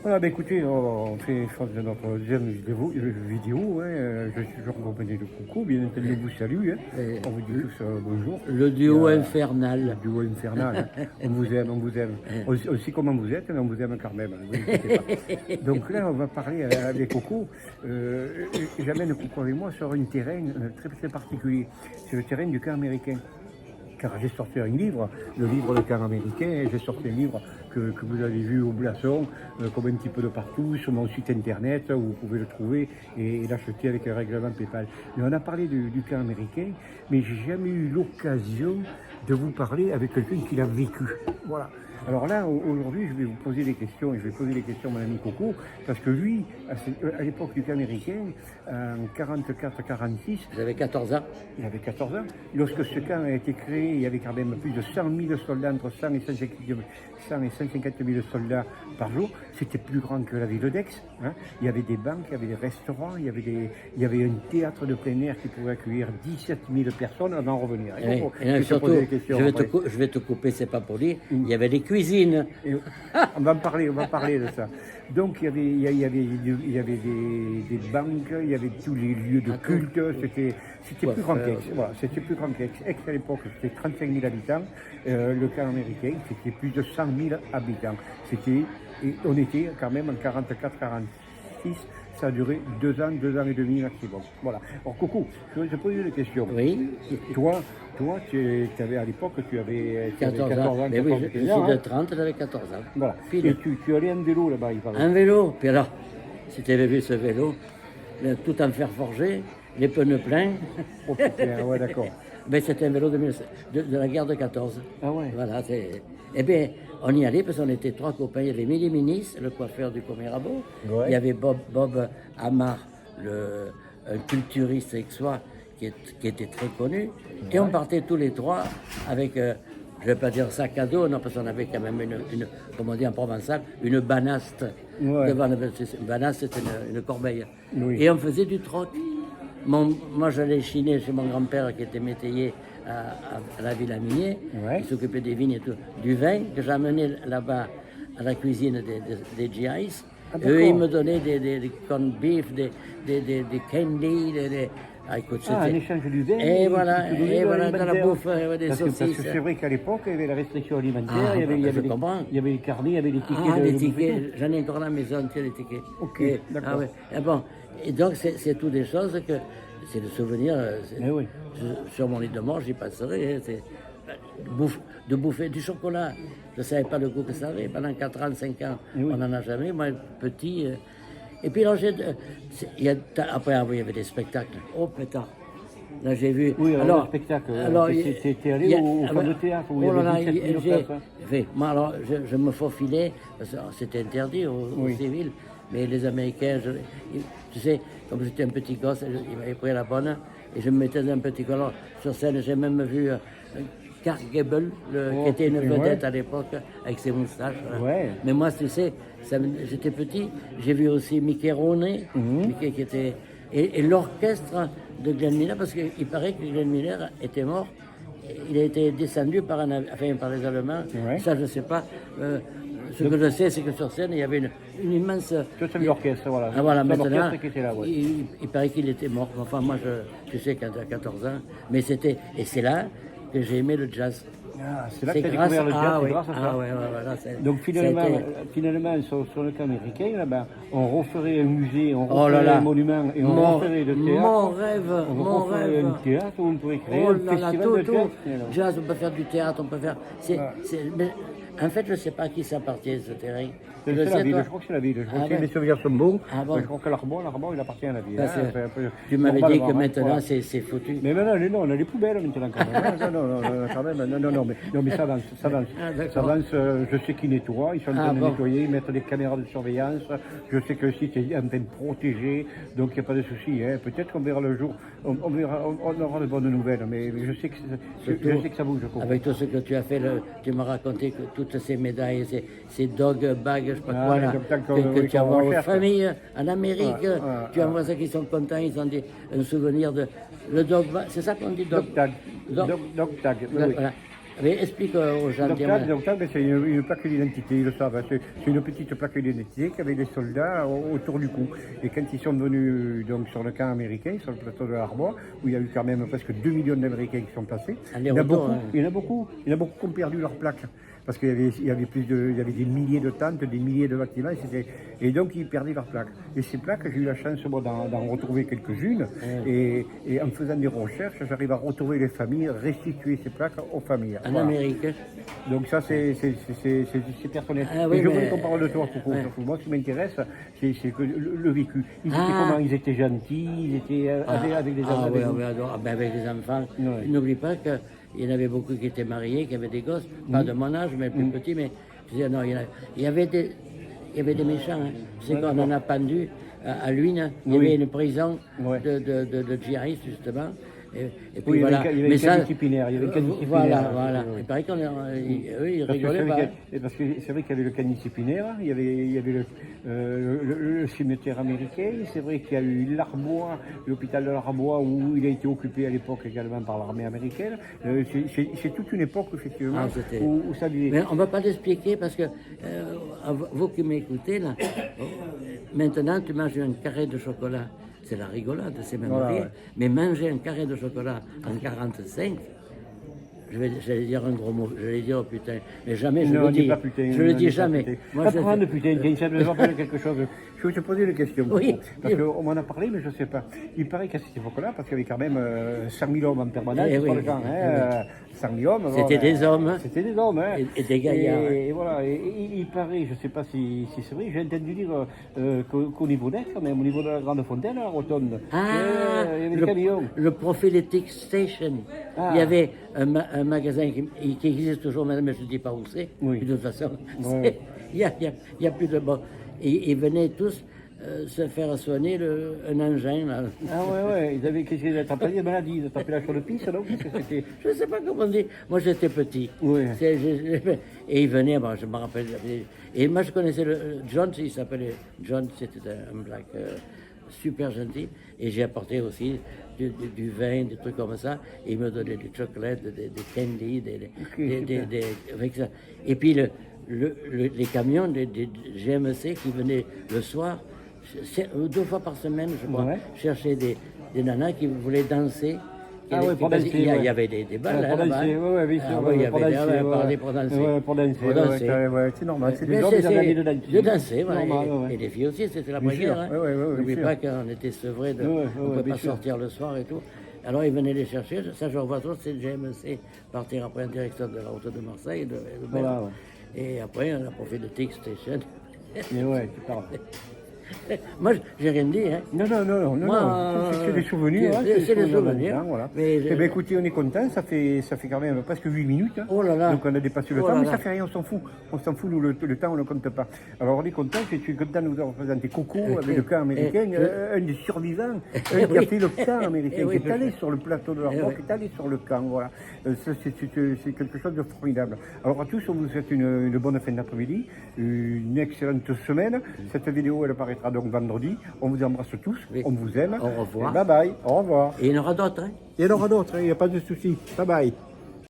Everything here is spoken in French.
Voilà, bah écoutez, on fait chose de notre deuxième vidéo. Je suis toujours accompagné de Coucou, bien entendu, on vous salue. Et On vous dit tous bonjour. le duo Le infernal. duo infernal. On vous aime, on vous aime. On sait comment vous êtes, mais on vous aime quand même. Ne vous inquiétez pas. Donc là, on va parler avec Coucou. J'amène Coucou avec moi sur un terrain très, très particulier. C'est le terrain du camp américain. Car j'ai sorti un livre, le livre de camp américain, et j'ai sorti un livre que vous avez vu au Blason, comme un petit peu de partout, sur mon site internet, où vous pouvez le trouver et l'acheter avec un règlement PayPal. Mais on a parlé du camp américain, mais j'ai jamais eu l'occasion de vous parler avec quelqu'un qui l'a vécu. Voilà. Alors là, aujourd'hui, je vais vous poser des questions, et je vais poser des questions à mon ami Coco, parce que lui, à l'époque du camp américain, en 44-46, J'avais 14 ans. il avait 14 ans. Lorsque ce camp a été créé, il y avait quand même plus de 100 000 soldats, entre 100 et 150 000 soldats par jour. C'était plus grand que la ville d'Aix. Hein. Il y avait des banques, il y avait des restaurants, il y avait un théâtre de plein air qui pouvait accueillir 17 000 personnes. On va en revenir. Et surtout, je vais te couper, c'est pas poli. Il y avait les cuisines. Et on va parler de ça. Donc il y avait des banques, il y avait tous les lieux de culte, c'était plus grand qu'Aix. Voilà, c'était plus grand qu'Aix. Aix à l'époque c'était 35 000 habitants, le camp américain c'était plus de 100 000 habitants. On était quand même en 44-46, ça a duré 2 ans et demi maximum. Voilà. Alors Coucou, je vais te poser une question. Oui. Toi, tu avais à l'époque, tu avais 14 ans. Mais oui, je suis de 30, j'avais 14 ans. Voilà. Pile. Et tu allais en vélo là-bas, il paraît. Un vélo. Puis alors, si tu avais vu ce vélo, tout en fer forgé, les pneus pleins. Oh putain, ouais, d'accord. Ben, c'était un vélo de la guerre de 14. Ah ouais. Voilà, eh bien, on y allait parce qu'on était 3 copains. Il y avait Mili Minis, le coiffeur du Comérabo. Ouais. Il y avait Bob Amar, un culturiste aixois qui était très connu. Ouais. Et on partait tous les 3 avec, je ne vais pas dire sac à dos, non, parce qu'on avait quand même comme on dit en provençal, une banaste. Ouais. Une banaste, c'était une corbeille. Oui. Et on faisait du troc. Moi, j'allais chiner chez mon grand-père qui était métayer à la ville à Minier. Ouais. Il s'occupait des vignes et tout. Du vin que j'amenais là-bas à la cuisine des GIs. Ah, eux, ils me donnaient des corned beef, des candy, écoute, un échange du vin. Et voilà, dans la bouffe, des saucisses. Parce que c'est vrai qu'à l'époque, il y avait la restriction alimentaire, il y avait les carnets, il y avait les tickets. Ah, les tickets, j'en ai encore à la maison, tu sais, les tickets. Ok, d'accord. Ah, ouais. Et bon, et donc, c'est toutes des choses que, c'est le souvenir, oui. sur mon lit de mort, j'y passerai. De bouffer du chocolat. Je ne savais pas le goût que ça avait. Pendant 4 ans, 5 ans, on n'en a jamais. Moi, petit. Et puis, alors, après, il y avait des spectacles. Oh, pétard. Là, j'ai vu. Oui, alors le spectacle. T'es allé au camp de théâtre où il y avait 17 000 places. Moi, alors, je me faufilais, parce que c'était interdit aux civils, mais les Américains, tu sais, comme j'étais un petit gosse, ils m'avaient pris à la bonne, et je me mettais dans un petit collant sur scène. J'ai même vu Clark Gable, qui était une vedette à l'époque, avec ses moustaches. Ouais. Mais moi, tu sais, j'étais petit, j'ai vu aussi Mickey Rooney, Mickey qui était... Et l'orchestre de Glenn Miller, parce qu'il paraît que Glenn Miller était mort, il a été descendu par les Allemands, ça je ne sais pas. Ce que je sais, c'est que sur scène, il y avait une immense... Tu as vu l'orchestre, voilà. Ah, voilà, maintenant, l'orchestre qui était là, ouais. il paraît qu'il était mort. Enfin, moi, je sais quand à 14 ans, mais c'était... Et c'est là que j'ai aimé le jazz. Ah, c'est là que tu as découvert le jazz, c'est grâce à ça. Ah ouais, voilà. Donc finalement sur le camp américain, là-bas, on referait un musée, on referait un monument et on referait le théâtre. Mon rêve, on referait un théâtre où on pourrait créer un festival de jazz. Jazz, on peut faire du théâtre, on peut faire... Mais, en fait, je ne sais pas à qui ça appartient, ce terrain. C'est la ville, je crois que c'est la ville. Je crois que les souvenirs sont bons. Je crois que l'Arbon, il appartient à la ville. Tu m'avais dit que maintenant, c'est foutu. Mais maintenant, on a les poubelles maintenant. Non, quand même. Non, mais ça avance. Ça avance. Je sais qu'ils nettoient, ils sont en train de nettoyer, ils mettent des caméras de surveillance. Je sais que le site est en train de protéger, donc il n'y a pas de souci. Peut-être qu'on verra le jour, on aura de bonnes nouvelles, mais je sais que ça bouge. Avec tout ce que tu as fait, tu m'as raconté que toutes ces médailles, ces dog bags, je sais pas quoi, là, que tu envoies aux familles en Amérique. Tu envoies ceux qui sont contents, ils ont un souvenir de... Le dog bag, c'est ça qu'on dit dog tag. Dog tag, oui. Voilà. Mais explique aux gens. Donc là, ben, c'est une plaque d'identité, ils le savent. C'est une petite plaque d'identité qu'avaient les soldats autour du cou. Et quand ils sont venus donc, sur le camp américain, sur le plateau de l'Arbois, où il y a eu quand même presque 2 millions d'Américains qui sont passés, il y en a beaucoup qui ont perdu leur plaque. Parce qu'il y avait des milliers de tentes, des milliers de bâtiments, et donc ils perdaient leurs plaques. Et ces plaques, j'ai eu la chance moi, d'en retrouver quelques-unes, et en faisant des recherches, j'arrive à retrouver les familles, restituer ces plaques aux familles. En Amérique. Donc ça, c'est personnel. Ah, oui, je voulais qu'on parle de toi, Coco. Ouais. Moi, ce qui m'intéresse, c'est que le vécu. Ils étaient comment? Ils étaient gentils, ils étaient avec des enfants. Avec les enfants. Ouais. N'oublie pas qu'il y en avait beaucoup qui étaient mariés, qui avaient des gosses, pas de mon âge, mais plus petits, mais je disais, non, il y avait des méchants. Hein. C'est qu'on en a pendu à Luynes, il y avait une prison de djihadistes, justement. Et puis voilà. Il y avait une cas disciplinaire. Voilà. Il paraît qu'on ils rigolaient pas. Parce que c'est vrai qu'il y avait le camp disciplinaire, il y avait le cimetière américain, c'est vrai qu'il y a eu l'Arbois, l'hôpital de l'Arbois où il a été occupé à l'époque également par l'armée américaine. C'est toute une époque effectivement où ça vivait. Mais on ne va pas l'expliquer parce que vous qui m'écoutez là, maintenant tu manges un carré de chocolat. C'est la rigolade, c'est même rire. Mais manger un carré de chocolat en 45, j'allais dire un gros mot, j'allais dire oh, putain, mais jamais je le dis. Je le dis jamais. Moi, je prends de putain, ça me rappelle quelque chose. Je vais te poser une question. Oui. Parce qu'on m'en a parlé, mais je ne sais pas. Il paraît qu'à cette époque-là, parce qu'il y avait quand même 100 000 hommes en permanence, oui, pas le temps, 100 000 hommes. C'était des hommes. C'était des hommes, hein. Et des gaillards. Et voilà, et il paraît, je ne sais pas si c'est vrai, j'ai entendu dire qu'au niveau d'Aix, quand même, au niveau de la Grande Fontaine, à la Rotonde, il y avait des camions. Le Prophylatic Station. Il y avait un magasin qui existe toujours maintenant, mais je ne dis pas où c'est. Oui. De toute façon, il n'y a plus de bon. Et ils venaient tous se faire soigner un engin. Là. Ah ouais, ils avaient attrapé des maladies, ils attrapaient la chaude-pisse, alors je ne sais pas comment on dit. Moi j'étais petit. Oui. Et ils venaient, bon, je me rappelle. Et moi je connaissais John, il s'appelait John, c'était un black super gentil. Et j'ai apporté aussi du vin, des trucs comme ça. Et il me donnait des chocolates, des candies, avec ça. Et puis les camions des GMC qui venaient le soir, 2 fois par semaine, je crois, chercher des nanas qui voulaient danser. Pour danser. Il y avait des balles là-bas. Oui, il y avait pour danser. Pour danser, c'est normal. C'est des hommes qui avaient de danser. De danser, voilà. Et les filles aussi, c'était la première. N'oubliez pas qu'on était sevrés, on ne pouvait pas sortir le soir et tout. Alors ils venaient les chercher, ça je revois toujours, c'est le GMC, partir après en direction de la route de Marseille, de Belgique. Et après, on a profité de Tix Station. Mais ouais, tu parles. Moi, j'ai rien dit. Hein. Non. C'est des souvenirs. C'est des souvenirs. Voilà. Eh bien, écoutez, on est content. Ça fait quand même presque 8 minutes. Hein. Oh là là. Donc, on a dépassé le temps, mais ça fait rien, on s'en fout. On s'en fout, nous, le temps, on ne le compte pas. Alors, on est content. Je suis content de nous avoir présenté Coco avec le camp américain, un des survivants, un qui a fait le camp américain, qui est allé sur le plateau de l'Arbois, qui est allé sur le camp. Voilà. C'est quelque chose de formidable. Alors, à tous, on vous souhaite une bonne fin d'après-midi, une excellente semaine. Cette vidéo, elle paraîtra donc vendredi. On vous embrasse tous, on vous aime. Au revoir. Et bye bye, au revoir. Et il y en aura d'autres. Hein. Il y en aura d'autres, il n'y a pas de souci. Bye bye.